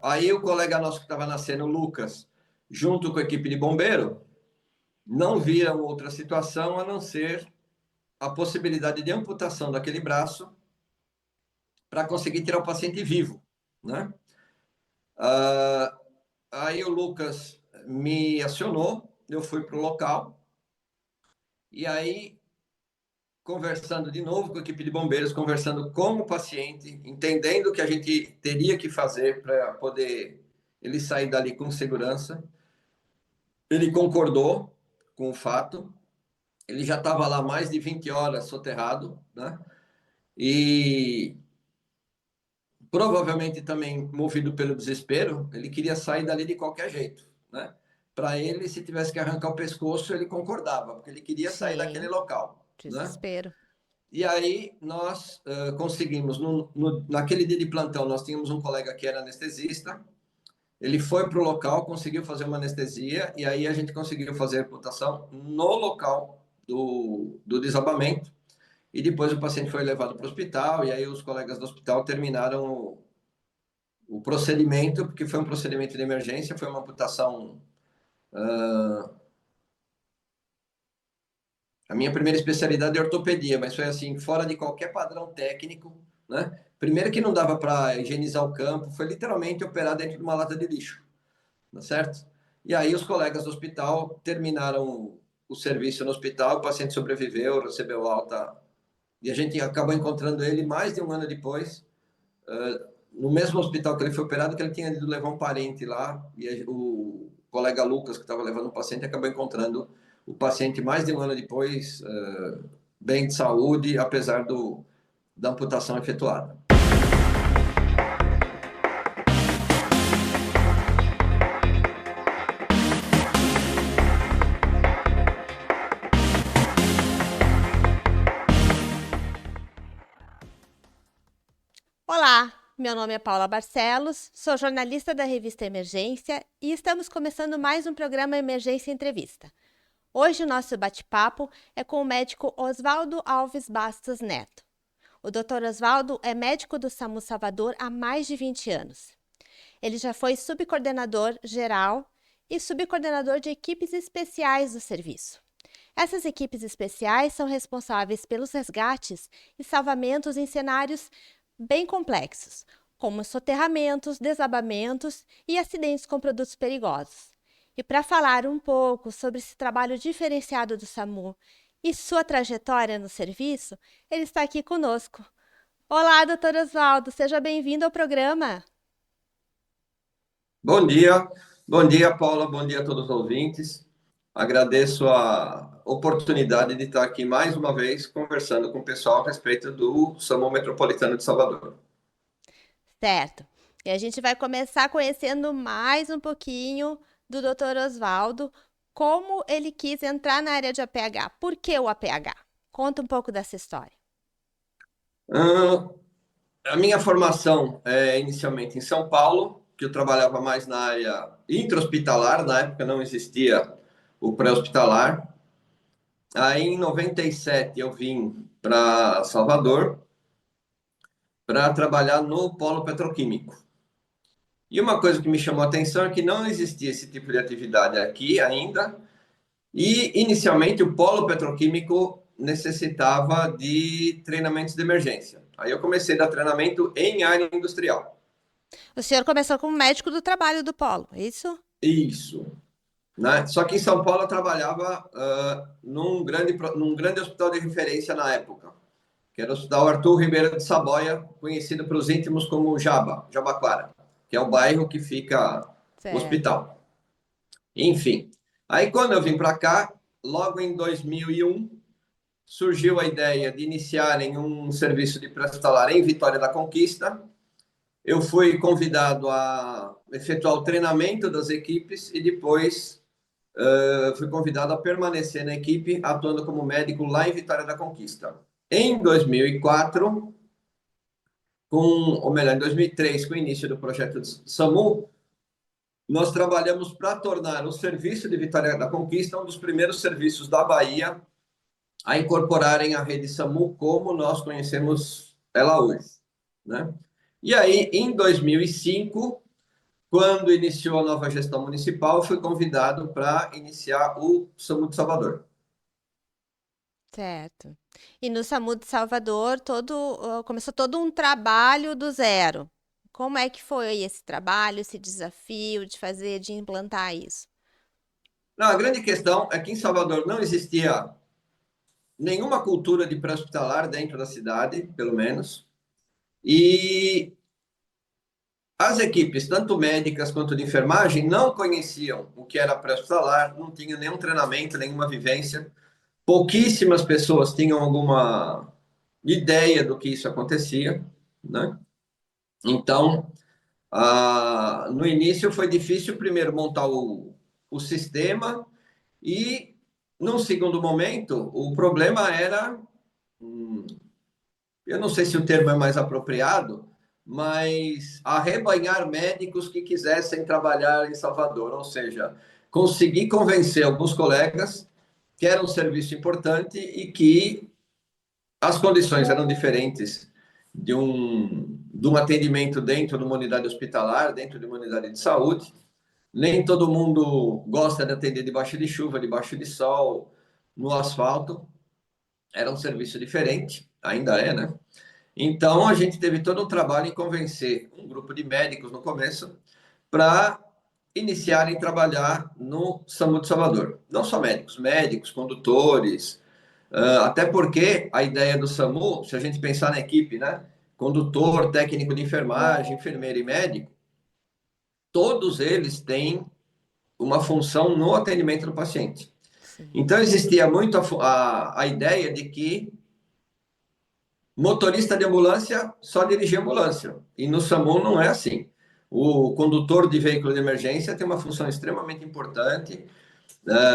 Aí o colega nosso que estava nascendo, o Lucas, junto com a equipe de bombeiro, não viram outra situação a não ser a possibilidade de amputação daquele braço para conseguir tirar o paciente vivo, né? Aí o Lucas me acionou, eu fui para o local, e aí, conversando de novo com a equipe de bombeiros, conversando com o paciente, entendendo o que a gente teria que fazer para poder ele sair dali com segurança, ele concordou com o fato, ele já estava lá mais de 20 horas soterrado, né? E provavelmente também movido pelo desespero, ele queria sair dali de qualquer jeito, né? Para ele, se tivesse que arrancar o pescoço, ele concordava, porque ele queria sair daquele Sim, local, né? desespero. E aí nós conseguimos, naquele dia de plantão, nós tínhamos um colega que era anestesista, ele foi para o local, conseguiu fazer uma anestesia, e aí a gente conseguiu fazer a amputação no local do desabamento, e depois o paciente foi levado para o hospital, e aí os colegas do hospital terminaram o procedimento, porque foi um procedimento de emergência, foi uma amputação. A minha primeira especialidade é ortopedia, mas foi assim, fora de qualquer padrão técnico, né? Primeiro que não dava para higienizar o campo, foi literalmente operar dentro de uma lata de lixo, tá certo? E aí os colegas do hospital terminaram o serviço no hospital, o paciente sobreviveu, recebeu alta, e a gente acabou encontrando ele mais de um ano depois, no mesmo hospital que ele foi operado, que ele tinha ido levar um parente lá, e o colega Lucas, que estava levando o paciente, acabou encontrando o paciente mais de um ano depois, bem de saúde, apesar da amputação efetuada. Olá, meu nome é Paula Barcelos, sou jornalista da revista Emergência e estamos começando mais um programa Emergência Entrevista. Hoje o nosso bate-papo é com o médico Oswaldo Alves Bastos Neto. O Dr. Oswaldo é médico do SAMU Salvador há mais de 20 anos. Ele já foi subcoordenador geral e subcoordenador de equipes especiais do serviço. Essas equipes especiais são responsáveis pelos resgates e salvamentos em cenários bem complexos, como soterramentos, desabamentos e acidentes com produtos perigosos. E para falar um pouco sobre esse trabalho diferenciado do SAMU e sua trajetória no serviço, ele está aqui conosco. Olá, doutor Oswaldo, seja bem-vindo ao programa. Bom dia, Paula, bom dia a todos os ouvintes. Agradeço a oportunidade de estar aqui mais uma vez conversando com o pessoal a respeito do SAMU Metropolitano de Salvador. Certo. E a gente vai começar conhecendo mais um pouquinho do Dr. Oswaldo, como ele quis entrar na área de APH. Por que o APH? Conta um pouco dessa história. Ah, a minha formação é inicialmente em São Paulo, que eu trabalhava mais na área intra-hospitalar, na época não existia o pré-hospitalar. Aí em 97 eu vim para Salvador para trabalhar no polo petroquímico. E uma coisa que me chamou a atenção é que não existia esse tipo de atividade aqui ainda, e inicialmente o polo petroquímico necessitava de treinamentos de emergência. Aí eu comecei a dar treinamento em área industrial. O senhor começou como médico do trabalho do polo, é isso? Isso, né? Só que em São Paulo eu trabalhava num grande hospital de referência na época, que era o Hospital Arthur Ribeiro de Saboia, conhecido para os íntimos como Jabaquara, que é o bairro que fica o Certo. hospital. Enfim, aí quando eu vim para cá, logo em 2001, surgiu a ideia de iniciarem um serviço de pré-hospitalar em Vitória da Conquista. Eu fui convidado a efetuar o treinamento das equipes e depois fui convidado a permanecer na equipe, atuando como médico lá em Vitória da Conquista. Em 2004, ou melhor, em 2003, com o início do projeto SAMU, nós trabalhamos para tornar o serviço de Vitória da Conquista um dos primeiros serviços da Bahia a incorporarem a rede SAMU como nós conhecemos ela hoje, né? E aí, em 2005, quando iniciou a nova gestão municipal, fui convidado para iniciar o SAMU de Salvador. Certo. E no SAMU de Salvador, começou todo um trabalho do zero. Como é que foi esse trabalho, esse desafio de fazer, de implantar isso? Não, a grande questão é que em Salvador não existia nenhuma cultura de pré-hospitalar dentro da cidade, pelo menos, e as equipes, tanto médicas quanto de enfermagem, não conheciam o que era pré-hospitalar, não tinham nenhum treinamento, nenhuma vivência. Pouquíssimas pessoas tinham alguma ideia do que isso acontecia, né? Então, no início foi difícil primeiro montar o sistema e, num segundo momento, o problema era, eu não sei se o termo é mais apropriado, mas arrebanhar médicos que quisessem trabalhar em Salvador, ou seja, conseguir convencer alguns colegas que era um serviço importante e que as condições eram diferentes de um atendimento dentro de uma unidade hospitalar, dentro de uma unidade de saúde. Nem todo mundo gosta de atender debaixo de chuva, debaixo de sol, no asfalto. Era um serviço diferente, ainda é, né? Então, a gente teve todo um trabalho em convencer um grupo de médicos no começo para iniciarem a trabalhar no SAMU de Salvador. Não só médicos, médicos, condutores, até porque a ideia do SAMU, se a gente pensar na equipe, né? Condutor, técnico de enfermagem, enfermeiro e médico, todos eles têm uma função no atendimento do paciente. Sim. Então, existia muito a ideia de que motorista de ambulância só dirigia ambulância. E no SAMU não é assim. O condutor de veículo de emergência tem uma função extremamente importante,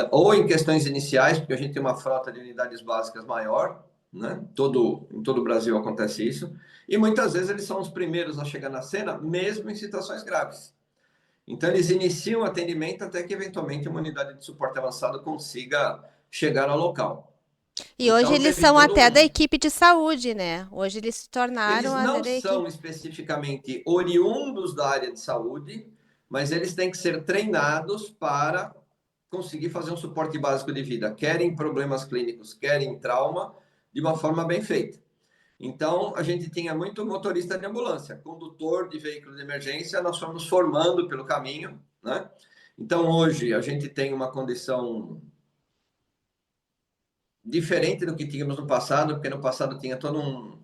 ou em questões iniciais, porque a gente tem uma frota de unidades básicas maior, né? Em todo o Brasil acontece isso. E muitas vezes eles são os primeiros a chegar na cena, mesmo em situações graves. Então, eles iniciam o atendimento até que, eventualmente, uma unidade de suporte avançado consiga chegar ao local. E hoje Então, eles teve são todo até da um. equipe de saúde, né? Hoje eles se tornaram Eles até não da são equipe. especificamente oriundos da área de saúde, mas eles têm que ser treinados para conseguir fazer um suporte básico de vida, querem problemas clínicos, querem trauma, de uma forma bem feita. Então, a gente tinha muito motorista de ambulância, condutor de veículo de emergência, nós fomos formando pelo caminho, né? Então, hoje, a gente tem uma condição diferente do que tínhamos no passado, porque no passado tinha todo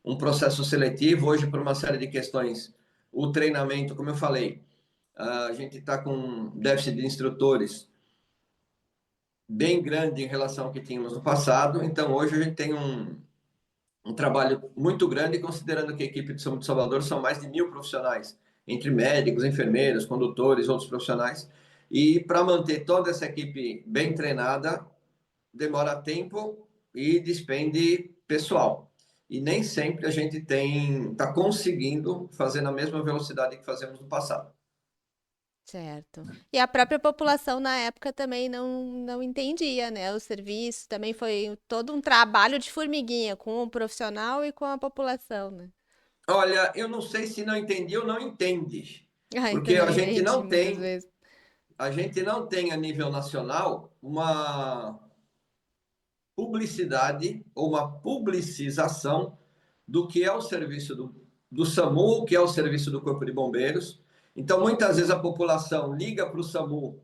um processo seletivo, hoje, por uma série de questões, o treinamento, como eu falei, a gente está com déficit de instrutores bem grande em relação ao que tínhamos no passado, então hoje a gente tem um trabalho muito grande, considerando que a equipe de São de Salvador são mais de 1.000 profissionais, entre médicos, enfermeiros, condutores, outros profissionais, e para manter toda essa equipe bem treinada, demora tempo e despende pessoal. E nem sempre a gente está conseguindo fazer na mesma velocidade que fazemos no passado. Certo. E a própria população na época também não entendia, né? O serviço também foi todo um trabalho de formiguinha com o profissional e com a população, né? Olha, eu não sei se não entendi ou não entende, Ai, porque também não entendi muitas vezes. a gente não tem a nível nacional uma publicidade ou uma publicização do que é o serviço do SAMU, o que é o serviço do Corpo de Bombeiros. Então, muitas vezes a população liga para o SAMU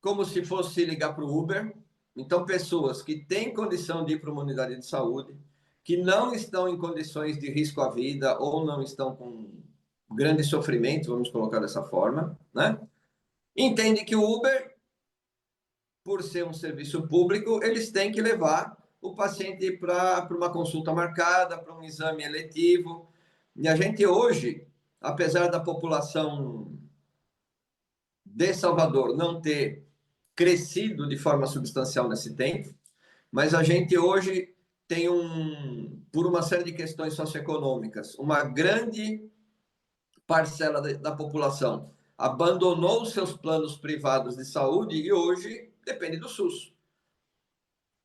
como se fosse ligar para o Uber. Então, pessoas que têm condição de ir para uma unidade de saúde, que não estão em condições de risco à vida ou não estão com grande sofrimento, vamos colocar dessa forma, né? Entende que o Uber, por ser um serviço público, eles têm que levar o paciente para uma consulta marcada, para um exame eletivo. E a gente hoje, apesar da população de Salvador não ter crescido de forma substancial nesse tempo, mas a gente hoje tem por uma série de questões socioeconômicas, uma grande parcela da população abandonou os seus planos privados de saúde e hoje depende do SUS.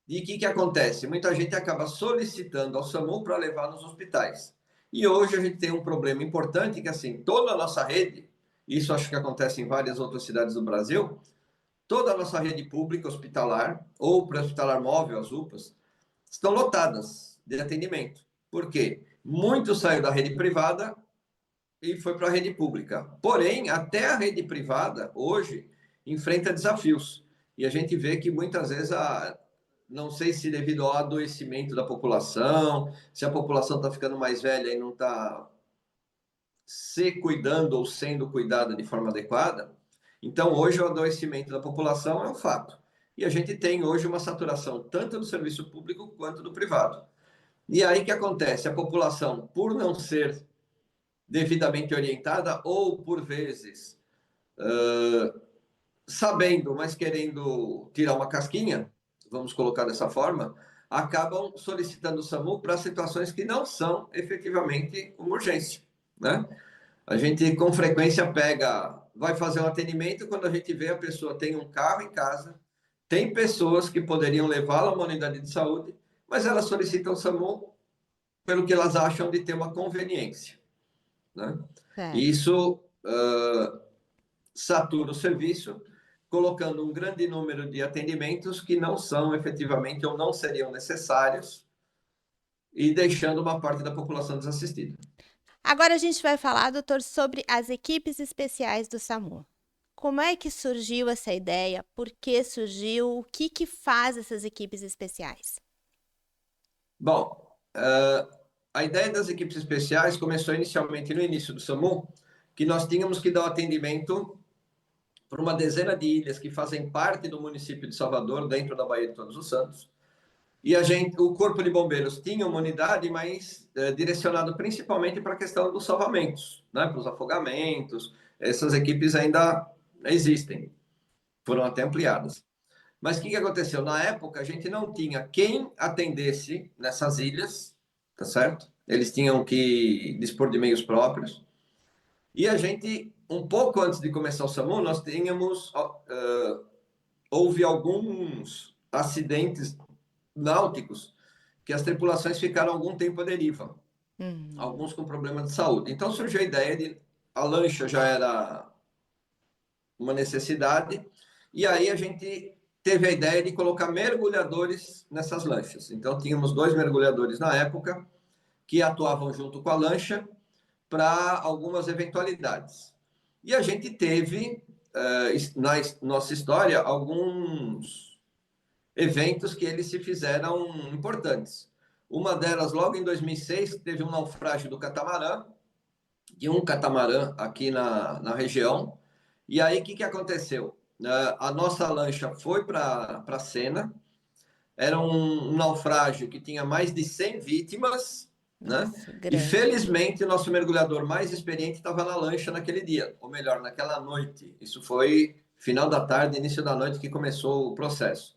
E o que acontece? Muita gente acaba solicitando ao SAMU para levar nos hospitais. E hoje a gente tem um problema importante que, assim, toda a nossa rede isso acho que acontece em várias outras cidades do Brasil, toda a nossa rede pública hospitalar ou pré-hospitalar móvel, as UPAs, estão lotadas de atendimento. Por quê? Muito saiu da rede privada e foi para a rede pública. Porém, até a rede privada, hoje, enfrenta desafios. E a gente vê que muitas vezes, não sei se devido ao adoecimento da população, se a população está ficando mais velha e não está se cuidando ou sendo cuidada de forma adequada. Então, hoje, o adoecimento da população é um fato. E a gente tem hoje uma saturação tanto do serviço público quanto do privado. E aí o que acontece? A população, por não ser devidamente orientada ou, por vezes, sabendo, mas querendo tirar uma casquinha, vamos colocar dessa forma, acabam solicitando o SAMU para situações que não são efetivamente uma urgência, né? A gente com frequência vai fazer um atendimento quando a gente vê a pessoa tem um carro em casa, tem pessoas que poderiam levá-la a uma unidade de saúde, mas elas solicitam o SAMU pelo que elas acham de ter uma conveniência, né? E Certo. isso satura o serviço, colocando um grande número de atendimentos que não são efetivamente ou não seriam necessários e deixando uma parte da população desassistida. Agora a gente vai falar, doutor, sobre as equipes especiais do SAMU. Como é que surgiu essa ideia? Por que surgiu? O que que faz essas equipes especiais? Bom, a ideia das equipes especiais começou inicialmente no início do SAMU, que nós tínhamos que dar o atendimento para uma dezena de ilhas que fazem parte do município de Salvador, dentro da Baía de Todos os Santos. E o Corpo de Bombeiros tinha uma unidade, mas direcionado principalmente para a questão dos salvamentos, né? Para os afogamentos. Essas equipes ainda existem, foram até ampliadas. Mas o que aconteceu? Na época, a gente não tinha quem atendesse nessas ilhas, tá certo? Eles tinham que dispor de meios próprios. E a gente, um pouco antes de começar o SAMU, nós tínhamos. Houve alguns acidentes náuticos que as tripulações ficaram algum tempo à deriva, Uhum. alguns com problema de saúde. Então surgiu a ideia de a lancha já era uma necessidade, e aí a gente teve a ideia de colocar mergulhadores nessas lanchas. Então tínhamos 2 mergulhadores na época que atuavam junto com a lancha para algumas eventualidades. E a gente teve, na nossa história, alguns eventos que eles se fizeram importantes. Uma delas, logo em 2006, teve um naufrágio do catamarã, de um catamarã aqui na região. E aí, o que aconteceu? A nossa lancha foi para a cena, era um naufrágio que tinha mais de 100 vítimas, né? Nossa, E grande. felizmente o nosso mergulhador mais experiente estava na lancha naquele dia, ou melhor, naquela noite. Isso foi final da tarde, início da noite que começou o processo.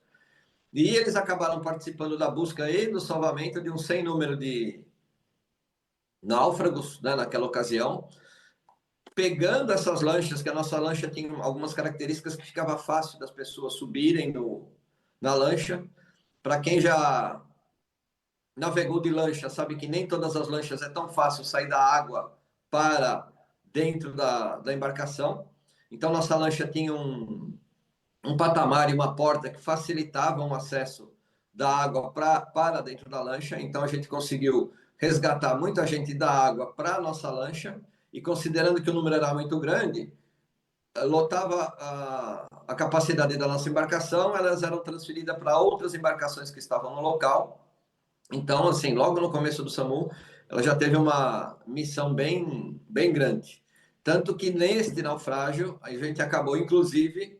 E eles acabaram participando da busca e do salvamento de um sem número de náufragos, né, naquela ocasião, pegando essas lanchas, que a nossa lancha tinha algumas características que ficava fácil das pessoas subirem na lancha. Para quem já navegou de lancha, sabe que nem todas as lanchas é tão fácil sair da água para dentro da embarcação. Então, nossa lancha tinha um patamar e uma porta que facilitavam o acesso da água para dentro da lancha. Então, a gente conseguiu resgatar muita gente da água para a nossa lancha. E considerando que o número era muito grande, lotava a capacidade da nossa embarcação, elas eram transferidas para outras embarcações que estavam no local. Então, assim, logo no começo do SAMU, ela já teve uma missão bem, bem grande. Tanto que neste naufrágio, a gente acabou, inclusive,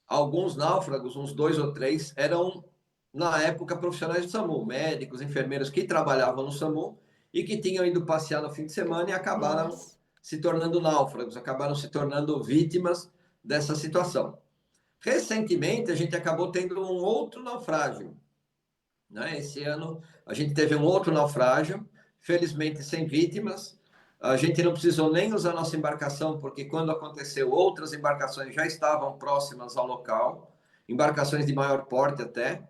alguns náufragos, uns 2 ou 3, eram, na época, profissionais do SAMU, médicos, enfermeiros que trabalhavam no SAMU e que tinham ido passear no fim de semana e acabaram Nossa. se tornando náufragos, acabaram se tornando vítimas dessa situação. Recentemente, a gente acabou tendo um outro naufrágio, né? Esse ano, a gente teve um outro naufrágio, felizmente sem vítimas. A gente não precisou nem usar nossa embarcação, porque quando aconteceu, outras embarcações já estavam próximas ao local, embarcações de maior porte até.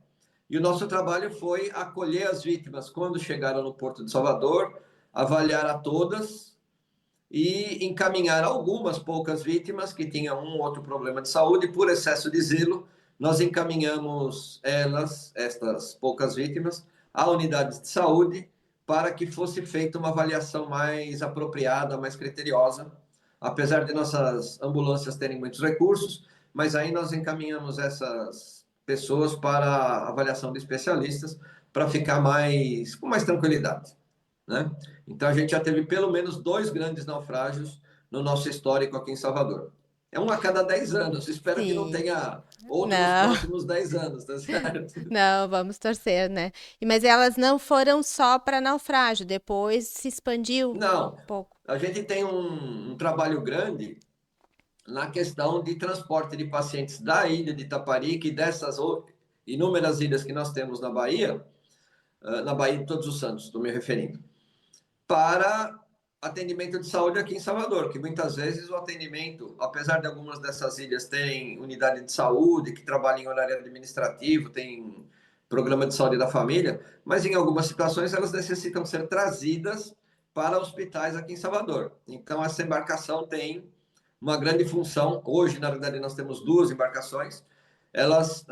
E o nosso trabalho foi acolher as vítimas quando chegaram no Porto de Salvador, avaliar a todas e encaminhar algumas poucas vítimas que tinham um ou outro problema de saúde por excesso de zelo. Nós encaminhamos estas poucas vítimas, a unidades de saúde para que fosse feita uma avaliação mais apropriada, mais criteriosa, apesar de nossas ambulâncias terem muitos recursos, mas aí nós encaminhamos essas pessoas para avaliação de especialistas para ficar com mais tranquilidade, né? Então a gente já teve pelo menos 2 grandes naufrágios no nosso histórico aqui em Salvador. É um a cada 10 anos. Espero que não Sim. tenha outro nos Não, próximos 10 anos, tá certo? não, vamos torcer, né? Mas elas não foram só para naufrágio, depois se expandiu um Não, pouco. a gente tem um trabalho grande na questão de transporte de pacientes da ilha de Itaparica e dessas inúmeras ilhas que nós temos na Baía de Todos os Santos, estou me referindo, para atendimento de saúde aqui em Salvador, que muitas vezes o atendimento, apesar de algumas dessas ilhas terem unidade de saúde, que trabalham em horário administrativo, tem programa de saúde da família, mas em algumas situações elas necessitam ser trazidas para hospitais aqui em Salvador. Então, essa embarcação tem uma grande função. Hoje, na verdade, nós temos 2 embarcações. Elas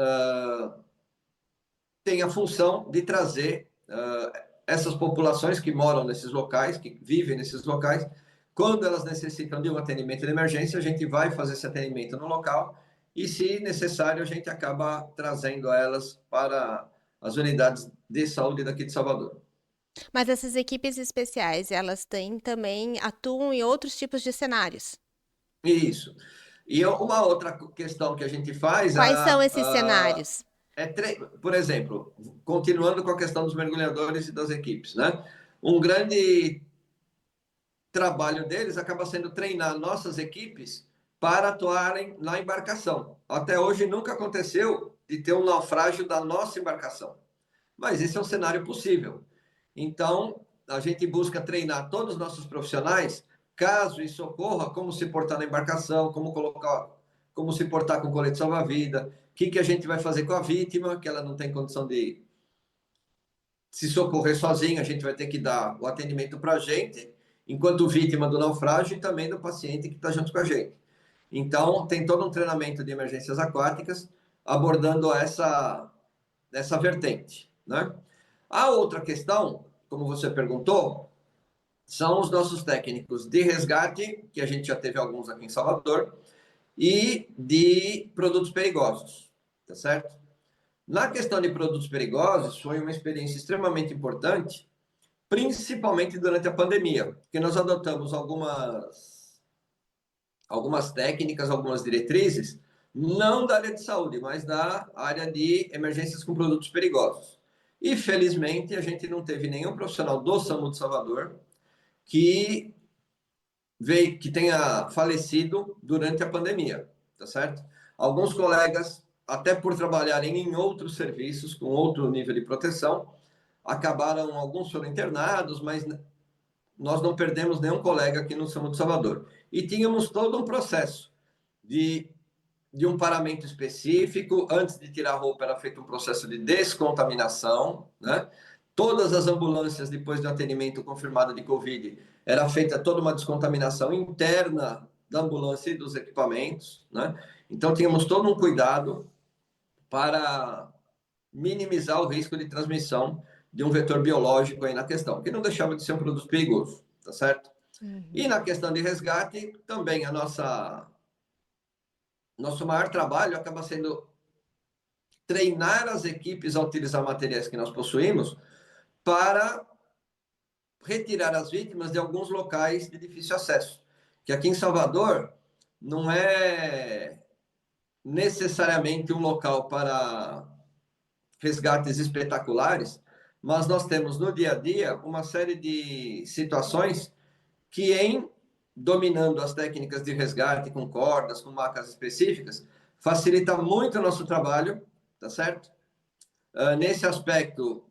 têm a função de trazer essas populações que moram nesses locais, que vivem nesses locais. Quando elas necessitam de um atendimento de emergência, a gente vai fazer esse atendimento no local e, se necessário, a gente acaba trazendo elas para as unidades de saúde daqui de Salvador. Mas essas equipes especiais, elas têm também, atuam em outros tipos de cenários. Isso. E uma outra questão que a gente faz Quais são esses cenários? por exemplo, continuando com a questão dos mergulhadores e das equipes, né? Um grande trabalho deles acaba sendo treinar nossas equipes para atuarem na embarcação. Até hoje nunca aconteceu de ter um naufrágio da nossa embarcação, mas esse é um cenário possível. Então, a gente busca treinar todos os nossos profissionais, caso isso ocorra, como se portar na embarcação, como se portar com colete salva-vida, o que a gente vai fazer com a vítima, que ela não tem condição de se socorrer sozinha, a gente vai ter que dar o atendimento para a gente, enquanto vítima do naufrágio e também do paciente que está junto com a gente. Então, tem todo um treinamento de emergências aquáticas abordando essa vertente, né? A outra questão, como você perguntou, são os nossos técnicos de resgate, que a gente já teve alguns aqui em Salvador, e de produtos perigosos, tá certo? Na questão de produtos perigosos, foi uma experiência extremamente importante, principalmente durante a pandemia, porque nós adotamos algumas técnicas, algumas diretrizes, não da área de saúde, mas da área de emergências com produtos perigosos. E, felizmente, a gente não teve nenhum profissional do SAMU de Salvador que que tenha falecido durante a pandemia, tá certo? Alguns colegas, até por trabalharem em outros serviços, com outro nível de proteção, acabaram, alguns foram internados, mas nós não perdemos nenhum colega aqui no SAMU de Salvador. E tínhamos todo um processo de, de um paramento específico. Antes de tirar a roupa, era feito um processo de descontaminação, né? Todas as ambulâncias, depois do atendimento confirmado de Covid, era feita toda uma descontaminação interna da ambulância e dos equipamentos, né? Então, tínhamos todo um cuidado para minimizar o risco de transmissão de um vetor biológico aí na questão, que não deixava de ser um produto perigoso, tá certo? E Uhum. na questão de resgate, também nosso maior trabalho acaba sendo treinar as equipes a utilizar materiais que nós possuímos para retirar as vítimas de alguns locais de difícil acesso. Que aqui em Salvador não é necessariamente um local para resgates espetaculares, mas nós temos no dia a dia uma série de situações que, em dominando as técnicas de resgate com cordas, com macas específicas, facilita muito o nosso trabalho, tá certo? Nesse aspecto,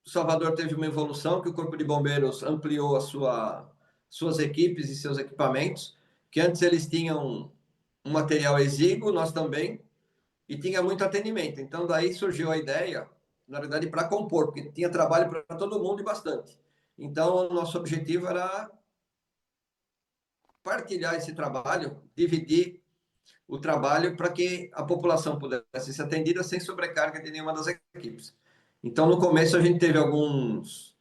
Salvador teve uma evolução, que o Corpo de Bombeiros ampliou suas equipes e seus equipamentos, que antes eles tinham um material exíguo, nós também, e tinha muito atendimento. Então, daí surgiu a ideia, na verdade, para compor, porque tinha trabalho para todo mundo e bastante. Então, o nosso objetivo era partilhar esse trabalho, dividir o trabalho para que a população pudesse ser atendida sem sobrecarga de nenhuma das equipes. Então, no começo, a gente teve alguns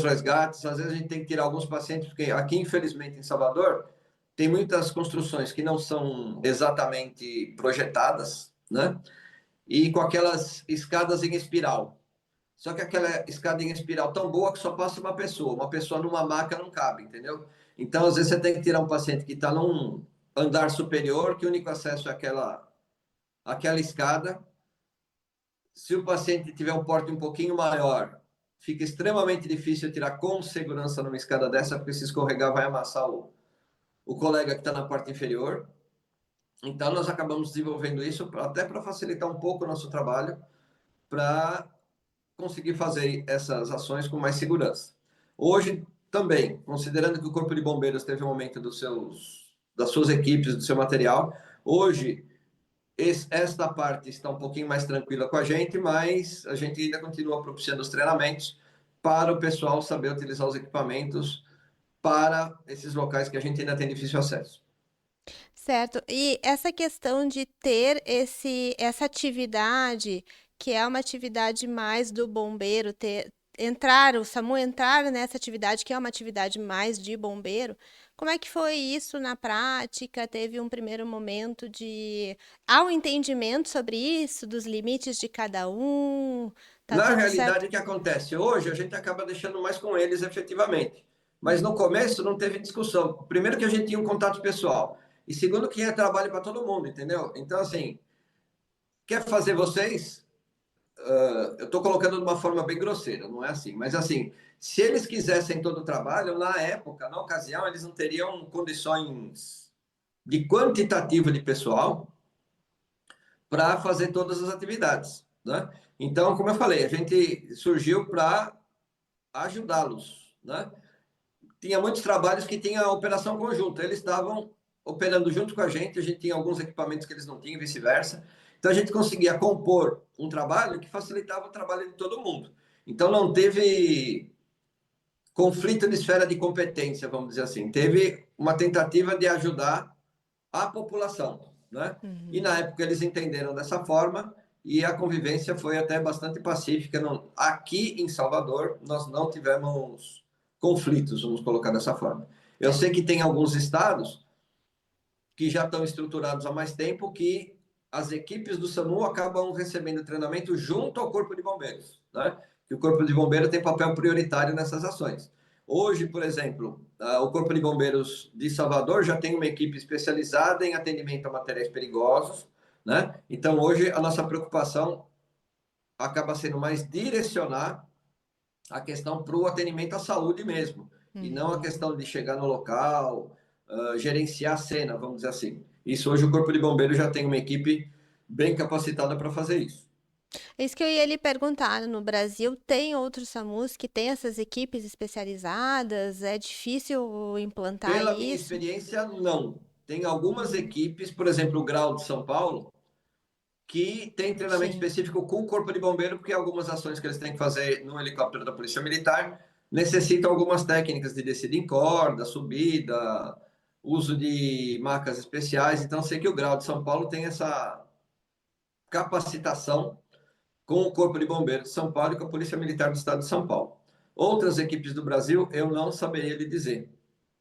resgates, às vezes a gente tem que tirar alguns pacientes, porque aqui, infelizmente, em Salvador, tem muitas construções que não são exatamente projetadas, né? E com aquelas escadas em espiral. Só que aquela escada em espiral tão boa que só passa uma pessoa numa maca não cabe, entendeu? Então, às vezes, você tem que tirar um paciente que está num andar superior, que o único acesso é aquela escada. Se o paciente tiver um porte um pouquinho maior, fica extremamente difícil tirar com segurança numa escada dessa, porque se escorregar vai amassar o colega que está na parte inferior. Então, nós acabamos desenvolvendo isso até para facilitar um pouco o nosso trabalho, para conseguir fazer essas ações com mais segurança. Hoje, também, considerando que o Corpo de Bombeiros teve um aumento das suas equipes, do seu material, hoje, esta parte está um pouquinho mais tranquila com a gente, mas a gente ainda continua propiciando os treinamentos para o pessoal saber utilizar os equipamentos para esses locais que a gente ainda tem difícil acesso. Certo. E essa questão de ter essa atividade, que é uma atividade mais do bombeiro, o SAMU entrar nessa atividade, que é uma atividade mais de bombeiro, como é que foi isso na prática? Teve um primeiro momento de... Há um entendimento sobre isso, dos limites de cada um? Tá Na tudo certo? realidade, o que acontece? Hoje, a gente acaba deixando mais com eles efetivamente. Mas no começo não teve discussão. Primeiro que a gente tinha um contato pessoal. E segundo que é trabalho para todo mundo, entendeu? Então, assim, quer fazer vocês? Eu estou colocando de uma forma bem grosseira, não é assim. Mas, assim, se eles quisessem todo o trabalho, na época, na ocasião, eles não teriam condições de quantitativo de pessoal para fazer todas as atividades, né? Então, como eu falei, a gente surgiu para ajudá-los, né? Tinha muitos trabalhos que tinha operação conjunta, eles estavam operando junto com a gente tinha alguns equipamentos que eles não tinham, vice-versa. Então a gente conseguia compor um trabalho que facilitava o trabalho de todo mundo. Então não teve conflito de esfera de competência, vamos dizer assim. Teve uma tentativa de ajudar a população, né? E Uhum. na época eles entenderam dessa forma e a convivência foi até bastante pacífica. Aqui em Salvador, nós não tivemos conflitos, vamos colocar dessa forma. Eu sei que tem alguns estados que já estão estruturados há mais tempo que as equipes do SAMU acabam recebendo treinamento junto ao Corpo de Bombeiros, né? Que o Corpo de Bombeiros tem papel prioritário nessas ações. Hoje, por exemplo, o Corpo de Bombeiros de Salvador já tem uma equipe especializada em atendimento a materiais perigosos, né? Então, hoje, a nossa preocupação acaba sendo mais direcionar a questão para o atendimento à saúde mesmo, e não a Uhum. questão de chegar no local, gerenciar a cena, vamos dizer assim. Isso hoje o Corpo de Bombeiros já tem uma equipe bem capacitada para fazer isso. É isso que eu ia lhe perguntar. No Brasil, tem outros SAMUs que têm essas equipes especializadas? É difícil implantar Pela minha isso? experiência, não. Tem algumas Uhum. equipes, por exemplo, o Grau de São Paulo, que tem treinamento Sim. específico com o Corpo de Bombeiro, porque algumas ações que eles têm que fazer no helicóptero da Polícia Militar necessitam algumas técnicas de descida em corda, subida, uso de macas especiais. Então, sei que o Grau de São Paulo tem essa capacitação com o Corpo de Bombeiros de São Paulo e com a Polícia Militar do Estado de São Paulo. Outras equipes do Brasil, eu não saberia lhe dizer,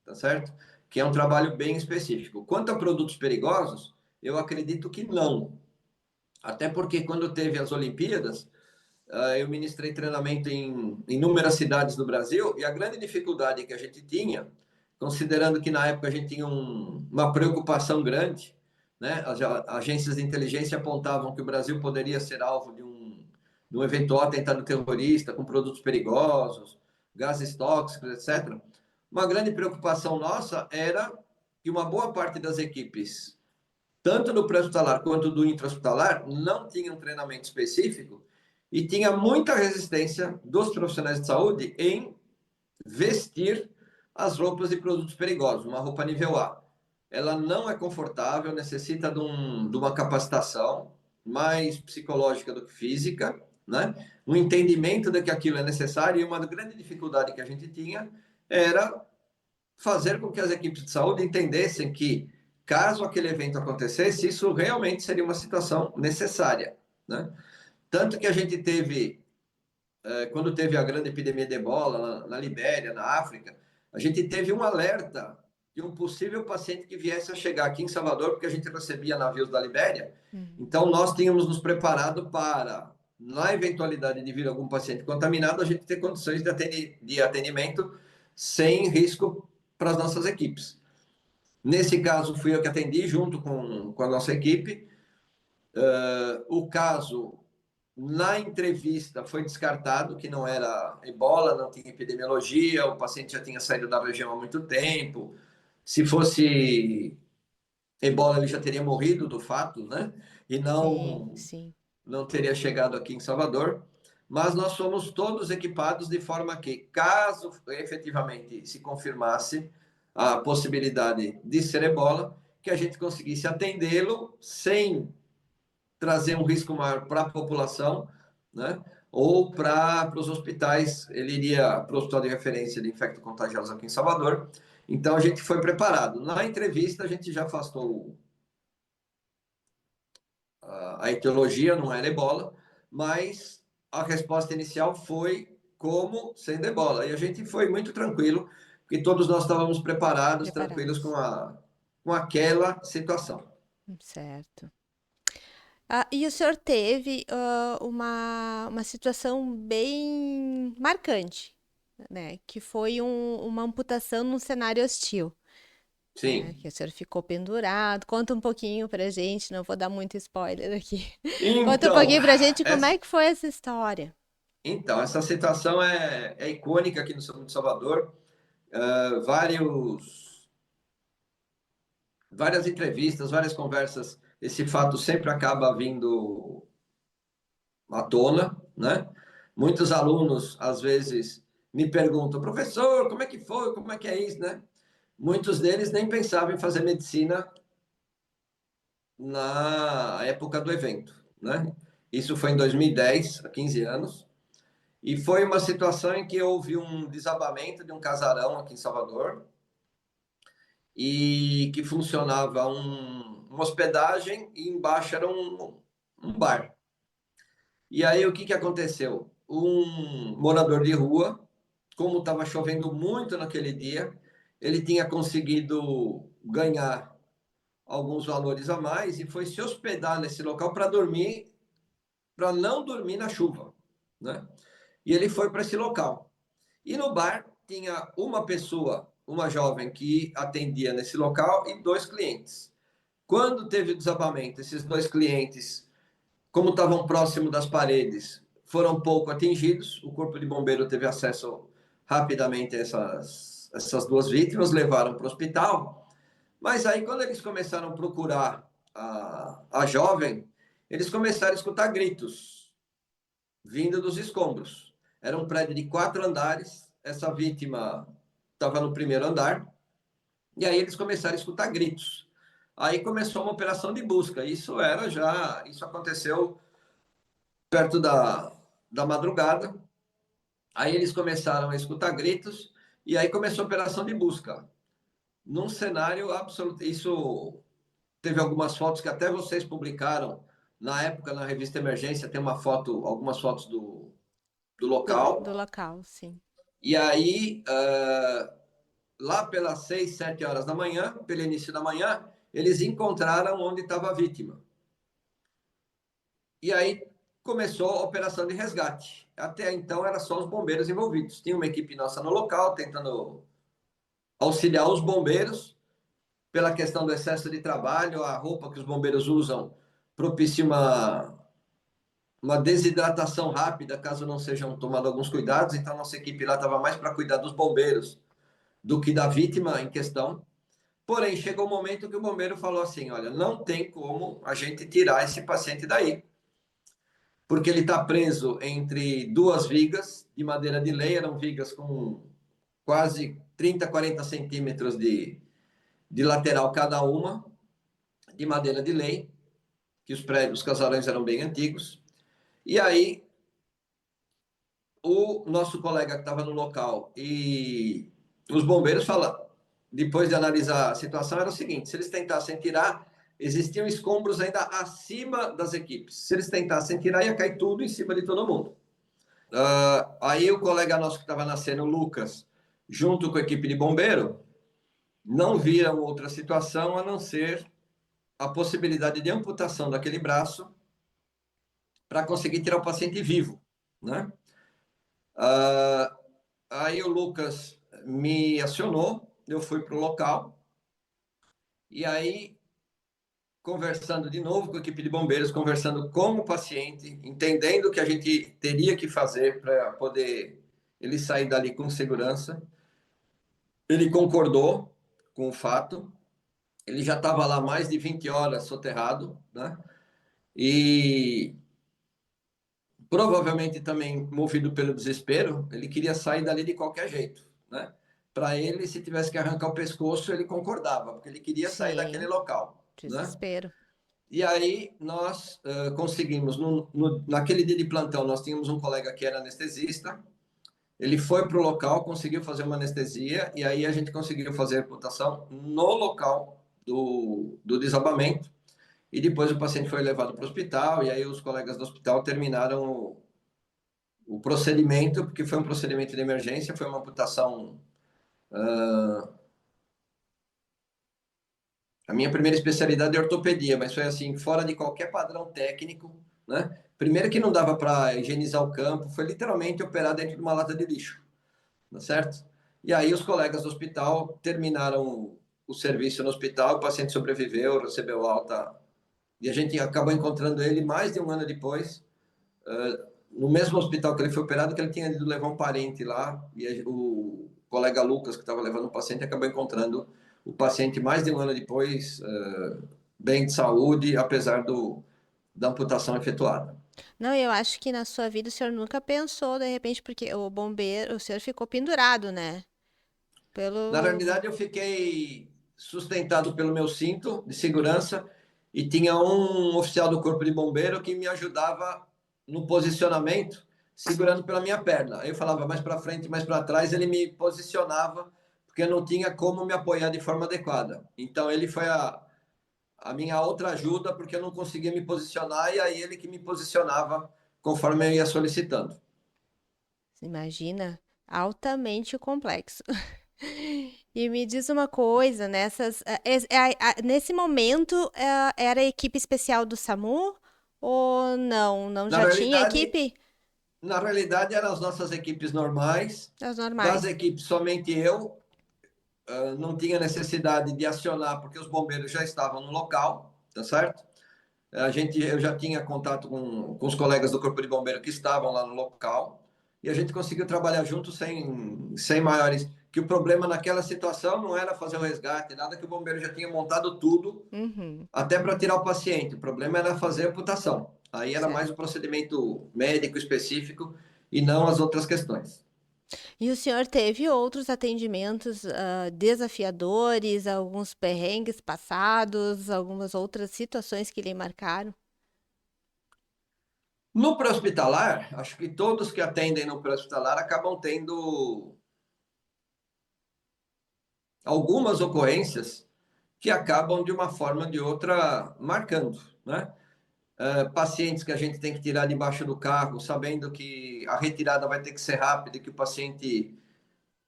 tá certo? Que é um trabalho bem específico. Quanto a produtos perigosos, eu acredito que não. Até porque quando teve as Olimpíadas, eu ministrei treinamento em inúmeras cidades do Brasil e a grande dificuldade que a gente tinha, considerando que na época a gente tinha uma preocupação grande, né? As agências de inteligência apontavam que o Brasil poderia ser alvo de um eventual atentado terrorista com produtos perigosos, gases tóxicos, etc. Uma grande preocupação nossa era que uma boa parte das equipes, tanto do pré-hospitalar quanto do intra-hospitalar, não tinham treinamento específico e tinha muita resistência dos profissionais de saúde em vestir as roupas de produtos perigosos, uma roupa nível A. Ela não é confortável, necessita de uma capacitação mais psicológica do que física, né? Um entendimento de que aquilo é necessário, e uma grande dificuldade que a gente tinha era fazer com que as equipes de saúde entendessem que, caso aquele evento acontecesse, isso realmente seria uma situação necessária, né? Tanto que a gente teve, quando teve a grande epidemia de ebola na Libéria, na África, a gente teve um alerta de um possível paciente que viesse a chegar aqui em Salvador, porque a gente recebia navios da Libéria. Então, nós tínhamos nos preparado para, na eventualidade de vir algum paciente contaminado, a gente ter condições de atendimento sem risco para as nossas equipes. Nesse caso, fui eu que atendi junto com a nossa equipe. O caso, na entrevista, foi descartado que não era ebola, não tinha epidemiologia, o paciente já tinha saído da região há muito tempo. Se fosse ebola, ele já teria morrido do fato, né? E Sim, não, sim. não teria chegado aqui em Salvador. Mas nós fomos todos equipados de forma que, caso efetivamente se confirmasse a possibilidade de ser ebola, que a gente conseguisse atendê-lo sem trazer um risco maior para a população, né? Ou para os hospitais, ele iria para o hospital de referência de infecto-contagiosos aqui em Salvador. Então a gente foi preparado. Na entrevista a gente já afastou a etiologia, não era ebola, mas a resposta inicial foi como sendo ebola. E a gente foi muito tranquilo, porque todos nós estávamos preparados, tranquilos Preparados. com aquela situação. Certo. E o senhor teve uma situação bem marcante, né? Que foi uma amputação num cenário hostil, né? Sim. Que o senhor ficou pendurado. Conta um pouquinho pra gente, não vou dar muito spoiler aqui. Conta um Então, pouquinho pra gente como essa, é que foi essa história. essa situação é icônica aqui no São de Salvador. Várias entrevistas, várias conversas, esse fato sempre acaba vindo à tona, né? Muitos alunos, às vezes, me perguntam, professor, como é que foi? Como é que é isso, né? Muitos deles nem pensavam em fazer medicina na época do evento, né? Isso foi em 2010, há 15 anos, e foi uma situação em que houve um desabamento de um casarão aqui em Salvador, e que funcionava uma hospedagem e embaixo era um bar. E aí o que, que aconteceu? Um morador de rua, como estava chovendo muito naquele dia, ele tinha conseguido ganhar alguns valores a mais e foi se hospedar nesse local para dormir, para não dormir na chuva, né? E ele foi para esse local. E no bar tinha uma pessoa, uma jovem que atendia nesse local e dois clientes. Quando teve o desabamento, esses dois clientes, como estavam próximos das paredes, foram pouco atingidos. O corpo de bombeiro teve acesso rapidamente a essas duas vítimas, levaram para o hospital. Mas aí, quando eles começaram a procurar a jovem, eles começaram a escutar gritos vindo dos escombros. Era um prédio de 4 andares. Essa vítima estava no primeiro andar. E aí eles começaram a escutar gritos. Aí começou uma operação de busca. Isso aconteceu perto da madrugada. Aí eles começaram a escutar gritos e aí começou a operação de busca. Num cenário absoluto. Isso teve algumas fotos que até vocês publicaram na época na revista Emergência. Tem uma foto, algumas fotos do Do local. local, sim. E aí, lá pelas 6, 7 horas da manhã, pelo início da manhã, eles encontraram onde estava a vítima. E aí começou a operação de resgate. Até então era só os bombeiros envolvidos. Tinha uma equipe nossa no local tentando auxiliar os bombeiros pela questão do excesso de trabalho, a roupa que os bombeiros usam propicia uma desidratação rápida, caso não sejam tomados alguns cuidados. Então, nossa equipe lá estava mais para cuidar dos bombeiros do que da vítima em questão. Porém, chegou o um momento que o bombeiro falou assim: olha, não tem como a gente tirar esse paciente daí, porque ele está preso entre duas vigas de madeira de lei, eram vigas com quase 30, 40 centímetros de lateral cada uma, de madeira de lei, que os casarões eram bem antigos. E aí, o nosso colega que estava no local e os bombeiros falaram, depois de analisar a situação, era o seguinte: se eles tentassem tirar, existiam escombros ainda acima das equipes. Se eles tentassem tirar, ia cair tudo em cima de todo mundo. Aí o colega nosso que estava nascendo, o Lucas, junto com a equipe de bombeiro, não viram outra situação a não ser a possibilidade de amputação daquele braço para conseguir tirar o paciente vivo, né? Aí o Lucas me acionou, eu fui para o local, e aí, conversando de novo com a equipe de bombeiros, conversando com o paciente, entendendo o que a gente teria que fazer para poder ele sair dali com segurança, ele concordou com o fato, ele já estava lá mais de 20 horas soterrado, né? E provavelmente também movido pelo desespero, ele queria sair dali de qualquer jeito, né? Para ele, se tivesse que arrancar o pescoço, ele concordava, porque ele queria sair daquele Sim, local, né? desespero. E aí nós conseguimos, naquele dia de plantão, nós tínhamos um colega que era anestesista, ele foi para o local, conseguiu fazer uma anestesia, e aí a gente conseguiu fazer a amputação no local do desabamento, e depois o paciente foi levado para o hospital, e aí os colegas do hospital terminaram o procedimento, porque foi um procedimento de emergência, foi uma amputação. A minha primeira especialidade é ortopedia, mas foi assim, fora de qualquer padrão técnico, né? Primeiro que não dava para higienizar o campo, foi literalmente operar dentro de uma lata de lixo, tá certo? E aí os colegas do hospital terminaram o serviço no hospital, o paciente sobreviveu, recebeu alta, e a gente acabou encontrando ele mais de um ano depois, no mesmo hospital que ele foi operado, que ele tinha ido levar um parente lá, e o colega Lucas, que estava levando o paciente, acabou encontrando o paciente mais de um ano depois, bem de saúde, apesar da amputação efetuada. Não, eu acho que na sua vida o senhor nunca pensou, de repente, porque o bombeiro, o senhor ficou pendurado, né? Na Pelo. realidade, eu fiquei sustentado pelo meu cinto de segurança e tinha um oficial do Corpo de Bombeiro que me ajudava no posicionamento, segurando pela minha perna. Aí eu falava mais para frente, mais para trás, ele me posicionava, porque eu não tinha como me apoiar de forma adequada. Então, ele foi a minha outra ajuda, porque eu não conseguia me posicionar, e aí ele que me posicionava conforme eu ia solicitando. Imagina, altamente complexo. E me diz uma coisa, nesse momento era a equipe especial do SAMU ou não? Não Na já tinha realidade, equipe? na realidade, eram as nossas equipes normais, As das normais. equipes somente eu, não tinha necessidade de acionar, porque os bombeiros já estavam no local, tá certo? Eu já tinha contato com os colegas do Corpo de Bombeiro que estavam lá no local, e a gente conseguiu trabalhar junto sem maiores. Que o problema naquela situação não era fazer o resgate, nada, que o bombeiro já tinha montado tudo, Uhum, até para tirar o paciente. O problema era fazer a amputação. Aí era mais o certo. procedimento médico específico e não as outras questões. E o senhor teve outros atendimentos desafiadores, alguns perrengues passados, algumas outras situações que lhe marcaram? No pré-hospitalar, acho que todos que atendem no pré-hospitalar acabam tendo algumas ocorrências que acabam de uma forma ou de outra marcando, né? Pacientes que a gente tem que tirar debaixo do carro, sabendo que a retirada vai ter que ser rápida, e que o paciente,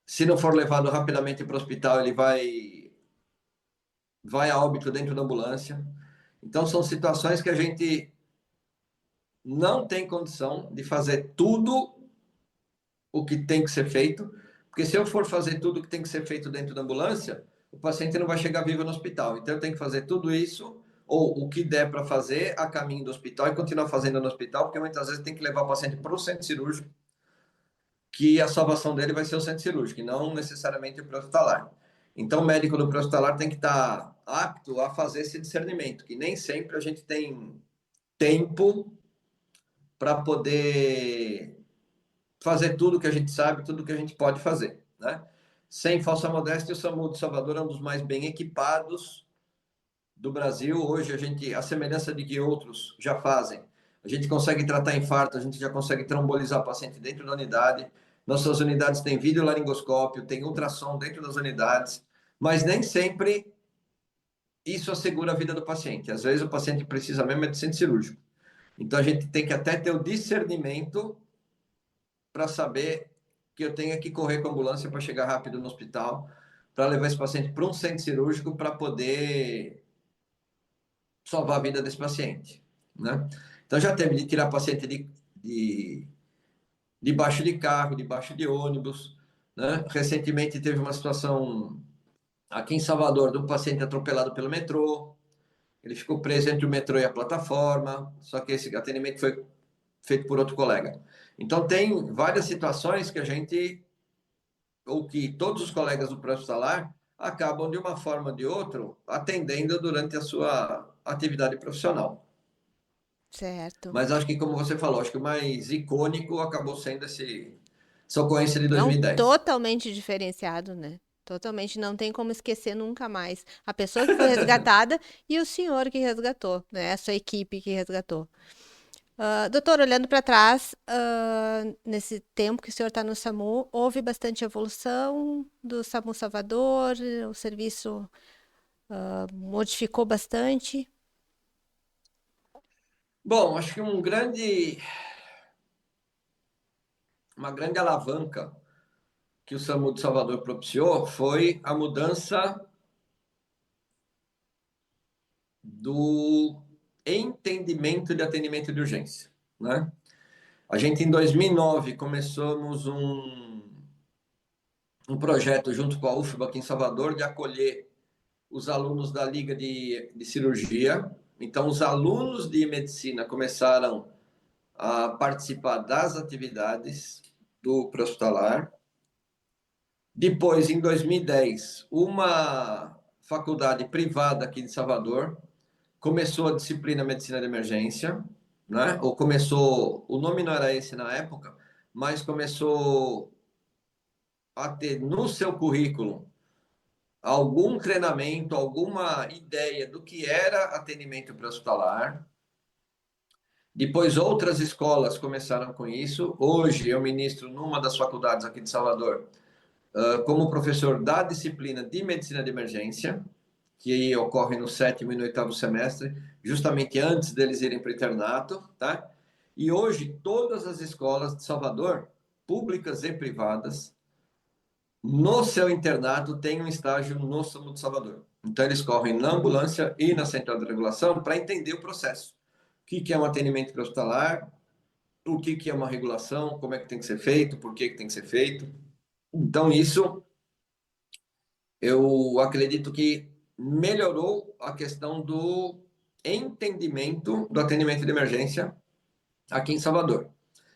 se não for levado rapidamente para o hospital, ele vai a óbito dentro da ambulância. Então, são situações que a gente não tem condição de fazer tudo o que tem que ser feito, porque se eu for fazer tudo o que tem que ser feito dentro da ambulância, o paciente não vai chegar vivo no hospital. Então, eu tenho que fazer tudo isso, ou o que der para fazer, a caminho do hospital e continuar fazendo no hospital, porque muitas vezes tem que levar o paciente para o centro cirúrgico, que a salvação dele vai ser o centro cirúrgico, e não necessariamente o pré-hospitalar. Então, o médico do pré-hospitalar tem que estar apto a fazer esse discernimento, que nem sempre a gente tem tempo para poder fazer tudo que a gente sabe, tudo que a gente pode fazer, né? Sem falsa modéstia, o SAMU de Salvador é um dos mais bem equipados do Brasil. Hoje, a semelhança de que outros já fazem, a gente consegue tratar infarto, a gente já consegue trombolizar paciente dentro da unidade. Nossas unidades têm videolaringoscópio, tem ultrassom dentro das unidades. mas nem sempre isso assegura a vida do paciente. Às vezes o paciente precisa mesmo de centro cirúrgico. Então a gente tem que até ter o discernimento para saber que eu tenho que correr com a ambulância para chegar rápido no hospital, para levar esse paciente para um centro cirúrgico para poder salvar a vida desse paciente, né? Então já teve de tirar paciente debaixo de carro, debaixo de ônibus, né? Recentemente teve uma situação aqui em Salvador de um paciente atropelado pelo metrô. Ele ficou preso entre o metrô e a plataforma, só que esse atendimento foi feito por outro colega. Então tem várias situações que a gente, ou que todos os colegas do pré-hospitalar acabam de uma forma ou de outra atendendo durante a sua atividade profissional. Certo. Mas acho que, como você falou, acho que o mais icônico acabou sendo essa ocorrência de Não 2010. totalmente diferenciado, né? Totalmente, não tem como esquecer nunca mais. A pessoa que foi resgatada e o senhor que resgatou, né? A sua equipe que resgatou. Doutor, olhando para trás, nesse tempo que o senhor está no SAMU, houve bastante evolução do SAMU Salvador, o serviço modificou bastante. Bom, acho que uma grande alavanca que o SAMU de Salvador propiciou foi a mudança do entendimento de atendimento de urgência, né? A gente, em 2009, começamos um projeto junto com a UFBA aqui em Salvador de acolher os alunos da Liga de Cirurgia. Então, os alunos de medicina começaram a participar das atividades do pré-hospitalar. Depois, em 2010, uma faculdade privada aqui de Salvador começou a disciplina Medicina de Emergência, né? Ou começou, o nome não era esse na época, mas começou a ter no seu currículo algum treinamento, alguma ideia do que era atendimento pré-hospitalar. Depois outras escolas começaram com isso. Hoje eu ministro numa das faculdades aqui de Salvador, como professor da disciplina de medicina de emergência, que ocorre no 7º e no 8º semestre, justamente antes deles irem para o internato, tá? E hoje todas as escolas de Salvador, públicas e privadas, no seu internato tem um estágio no SAMU de Salvador. Então eles correm na ambulância e na central de regulação para entender o processo. O que é um atendimento hospitalar, o que é uma regulação, como é que tem que ser feito, por que tem que ser feito. Então isso eu acredito que melhorou a questão do entendimento do atendimento de emergência aqui em Salvador.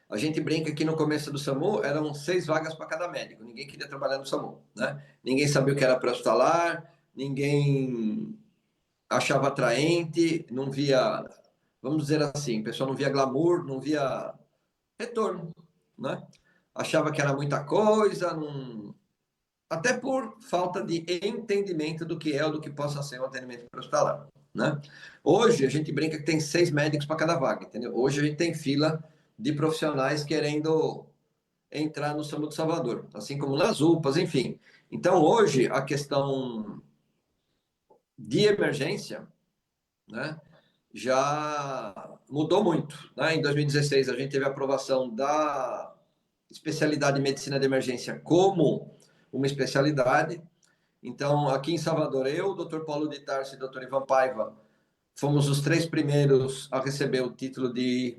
A gente brinca que no começo do SAMU eram 6 vagas para cada médico, ninguém queria trabalhar no SAMU, né? Ninguém sabia o que era pré-hospitalar, ninguém achava atraente, não via, vamos dizer assim, o pessoal não via glamour, não via retorno, né? Achava que era muita coisa, não, até por falta de entendimento do que é ou do que possa ser um atendimento hospitalar, né? Hoje a gente brinca que tem 6 médicos para cada vaga, entendeu? Hoje a gente tem fila de profissionais querendo entrar no SAMU de Salvador, assim como nas UPAs, enfim. Então hoje a questão de emergência, né, já mudou muito, né? Em 2016 a gente teve a aprovação da especialidade de medicina de emergência como uma especialidade. Então, aqui em Salvador, eu, o Dr. Paulo de Tarso e o Dr. Ivan Paiva fomos os 3 primeiros a receber o título de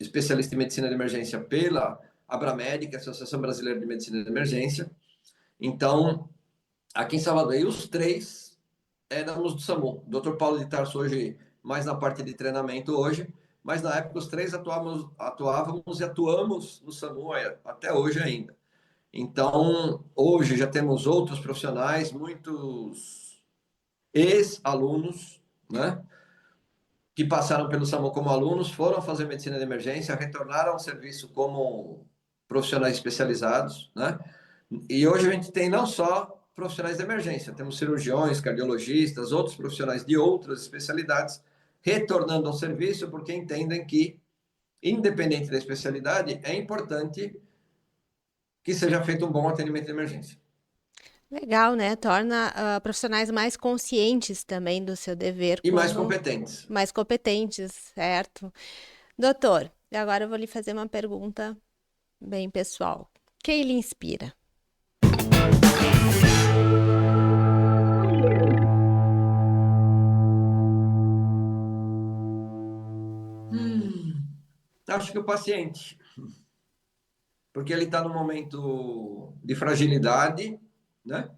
especialista em medicina de emergência pela Abramed, que é a Associação Brasileira de Medicina de Emergência. Então, aqui em Salvador, e os 3 éramos do SAMU. O Dr. Paulo de Tarso hoje mais na parte de treinamento hoje, mas na época os 3 atuávamos e atuamos no SAMU até hoje ainda. Então, hoje já temos outros profissionais, muitos ex-alunos, né, que passaram pelo SAMU como alunos, foram fazer medicina de emergência, retornaram ao serviço como profissionais especializados, né? E hoje a gente tem não só profissionais de emergência, temos cirurgiões, cardiologistas, outros profissionais de outras especialidades retornando ao serviço porque entendem que, independente da especialidade, é importante que seja feito um bom atendimento de emergência. Legal, né? Torna profissionais mais conscientes também do seu dever E mais como competentes. mais competentes, certo? Doutor, agora eu vou lhe fazer uma pergunta bem pessoal. Quem lhe inspira? Acho que o paciente, porque ele está num momento de fragilidade, né?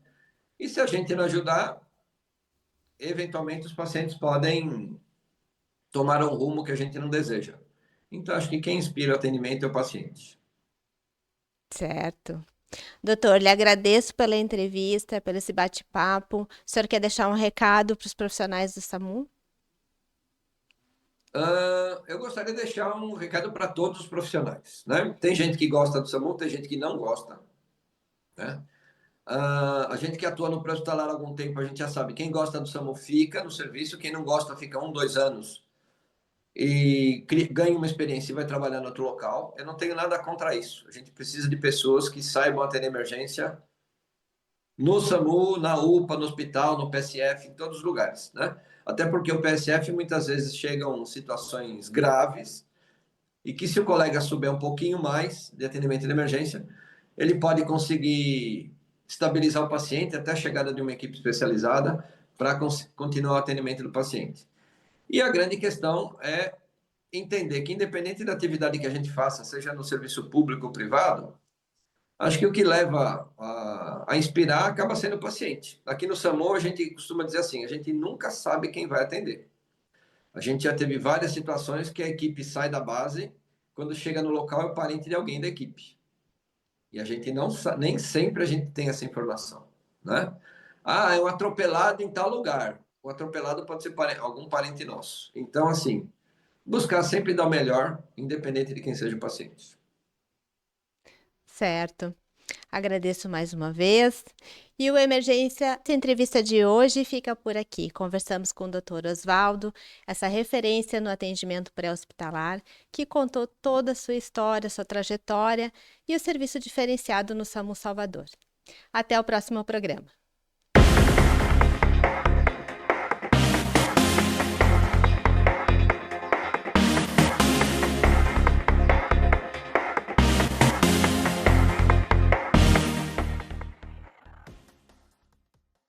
E se a gente não ajudar, eventualmente os pacientes podem tomar um rumo que a gente não deseja. Então, acho que quem inspira o atendimento é o paciente. Certo. Doutor, lhe agradeço pela entrevista, pelo esse bate-papo. O senhor quer deixar um recado para os profissionais do SAMU? Eu gostaria de deixar um recado para todos os profissionais, né? Tem gente que gosta do SAMU, tem gente que não gosta, né? A gente que atua no pré-hospitalar há algum tempo, a gente já sabe, quem gosta do SAMU fica no serviço, quem não gosta fica 1, 2 anos e ganha uma experiência e vai trabalhar no outro local. Eu não tenho nada contra isso. A gente precisa de pessoas que saibam atender emergência no SAMU, na UPA, no hospital, no PSF, em todos os lugares, né? Até porque o PSF muitas vezes chegam situações graves e que se o colega souber um pouquinho mais de atendimento de emergência, ele pode conseguir estabilizar o paciente até a chegada de uma equipe especializada para continuar o atendimento do paciente. E a grande questão é entender que, independente da atividade que a gente faça, seja no serviço público ou privado, acho que o que leva a inspirar acaba sendo o paciente. Aqui no SAMU, a gente costuma dizer assim: a gente nunca sabe quem vai atender. A gente já teve várias situações que a equipe sai da base, quando chega no local é o parente de alguém da equipe. E a gente não nem sempre a gente tem essa informação, né? Ah, é um atropelado em tal lugar. O atropelado pode ser algum parente nosso. Então, assim, buscar sempre dar o melhor, independente de quem seja o paciente. Certo. Agradeço mais uma vez. E o Emergência, essa entrevista de hoje fica por aqui. Conversamos com o Dr. Oswaldo, essa referência no atendimento pré-hospitalar, que contou toda a sua história, sua trajetória e o serviço diferenciado no SAMU Salvador. Até o próximo programa.